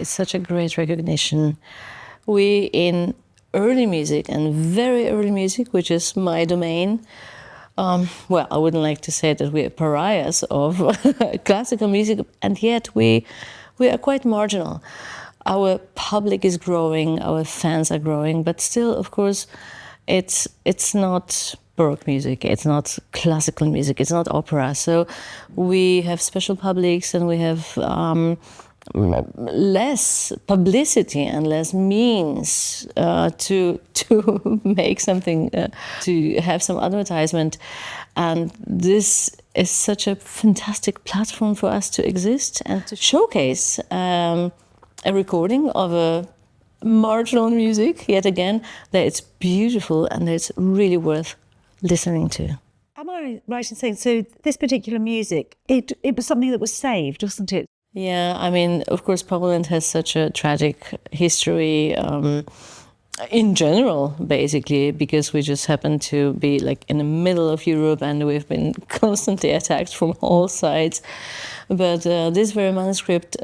It's such a great recognition. We in early music and very early music, which is my domain, well, I wouldn't like to say that we are pariahs of classical music, and yet we are quite marginal. Our public is growing, our fans are growing, but still, of course, it's not Baroque music, it's not classical music, it's not opera. So we have special publics, and we have less publicity and less means to make something, to have some advertisement. And this is such a fantastic platform for us to exist and to showcase a recording of a marginal music, yet again, that it's beautiful and it's really worth listening to. Am I right in saying, so this particular music, it was something that was saved, wasn't it? Yeah, I mean, of course, Poland has such a tragic history in general, basically, because we just happen to be like in the middle of Europe, and we've been constantly attacked from all sides. But this very manuscript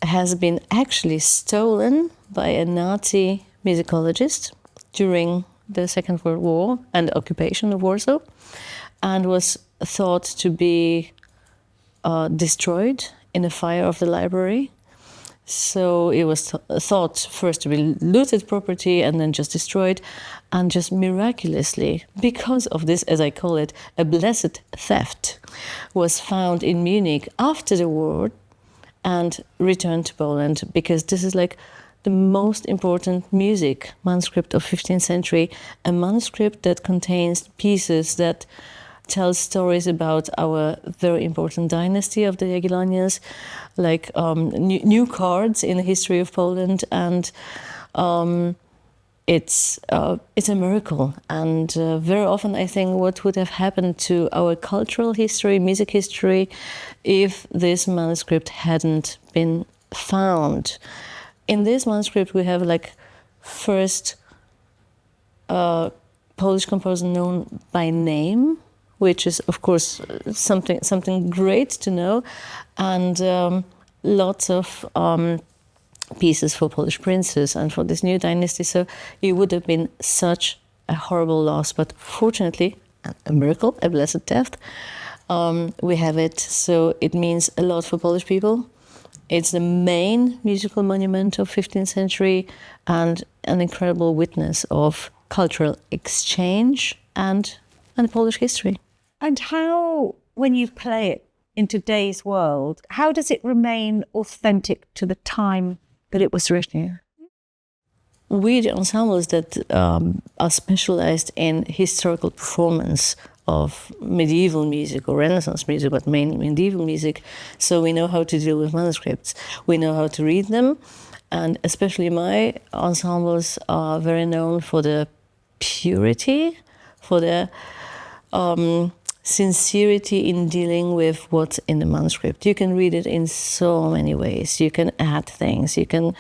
has been actually stolen by a Nazi musicologist during the Second World War and the occupation of Warsaw, and was thought to be destroyed in a fire of the library. So it was thought first to be looted property and then just destroyed, and just miraculously, because of this, as I call it, a blessed theft, was found in Munich after the war and returned to Poland, because this is like the most important music manuscript of 15th century, a manuscript that contains pieces that tells stories about our very important dynasty of the Jagiellonians, like new cards in the history of Poland, and it's a miracle. And very often I think what would have happened to our cultural history, music history, if this manuscript hadn't been found. In this manuscript we have like first Polish composer known by name, which is, of course, something great to know, and lots of pieces for Polish princes and for this new dynasty. So it would have been such a horrible loss, but fortunately, a miracle, a blessed theft, we have it. So it means a lot for Polish people. It's the main musical monument of 15th century and an incredible witness of cultural exchange and Polish history. And how, when you play it in today's world, how does it remain authentic to the time that it was written? We, the ensembles that are specialized in historical performance of medieval music or Renaissance music, but mainly medieval music, so we know how to deal with manuscripts. We know how to read them, and especially my ensembles are very known for the purity, for the sincerity in dealing with what's in the manuscript. You can read it in so many ways. You can add things, you can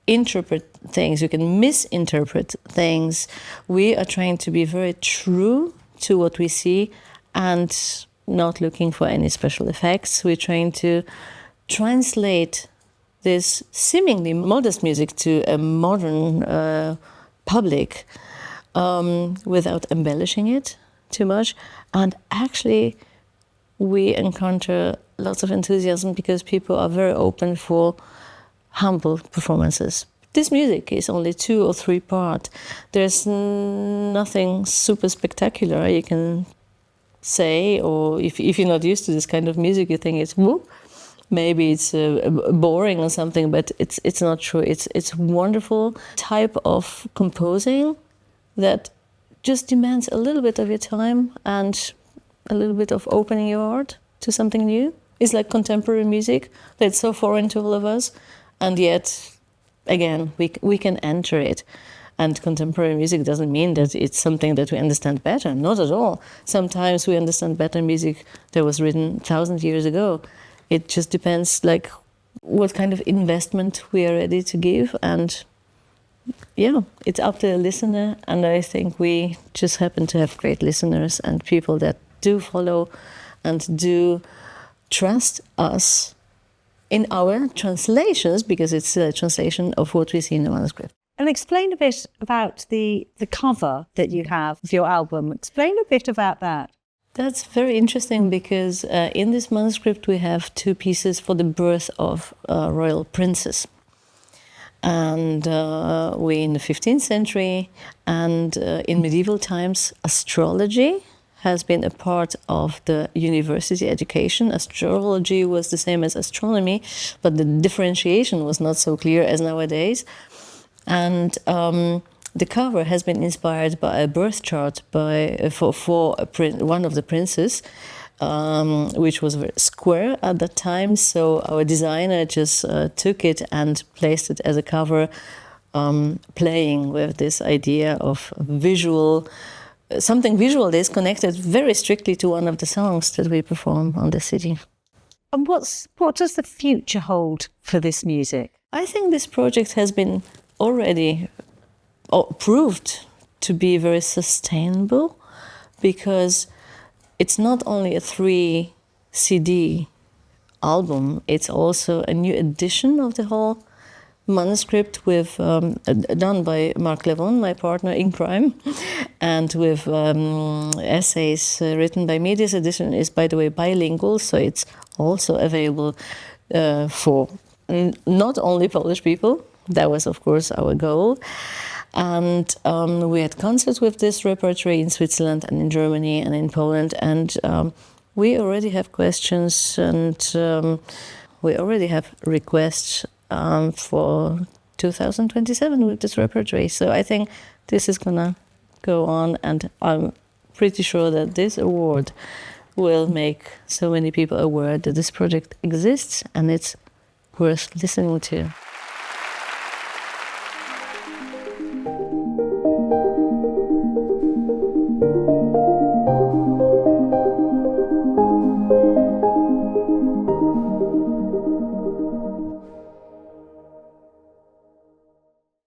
interpret things, you can misinterpret things. We are trying to be very true to what we see and not looking for any special effects. We're trying to translate this seemingly modest music to a modern public without embellishing it too much. And actually, we encounter lots of enthusiasm because people are very open for humble performances. This music is only 2 or 3 part. There's nothing super spectacular you can say, or if you're not used to this kind of music, you think it's whoop. Maybe it's boring or something, but it's not true. It's a wonderful type of composing that just demands a little bit of your time and a little bit of opening your heart to something new. It's like contemporary music that's so foreign to all of us, and yet, again, we can enter it. And contemporary music doesn't mean that it's something that we understand better. Not at all. Sometimes we understand better music that was written 1,000 years ago. It just depends, like, what kind of investment we are ready to give, and yeah, it's up to the listener. And I think we just happen to have great listeners and people that do follow and do trust us in our translations, because it's still a translation of what we see in the manuscript. And explain a bit about the cover that you have of your album. Explain a bit about that. That's very interesting because in this manuscript we have two pieces for the birth of royal princes. And we in the 15th century and in medieval times, astrology has been a part of the university education. Astrology was the same as astronomy, but the differentiation was not so clear as nowadays. And the cover has been inspired by a birth chart for one of the princes, which was very square at that time. So our designer just took it and placed it as a cover, playing with this idea of visual, something visual that is connected very strictly to one of the songs that we perform on the CD. And what does the future hold for this music? I think this project has been already proved to be very sustainable, because it's not only a 3 CD album, it's also a new edition of the whole manuscript with done by Mark Levon, my partner in crime, and with essays written by me. This edition is, by the way, bilingual, so it's also available for not only Polish people. That was, of course, our goal. And we had concerts with this repertoire in Switzerland and in Germany and in Poland. And we already have questions, and we already have requests for 2027 with this repertoire. So I think this is going to go on, and I'm pretty sure that this award will make so many people aware that this project exists and it's worth listening to.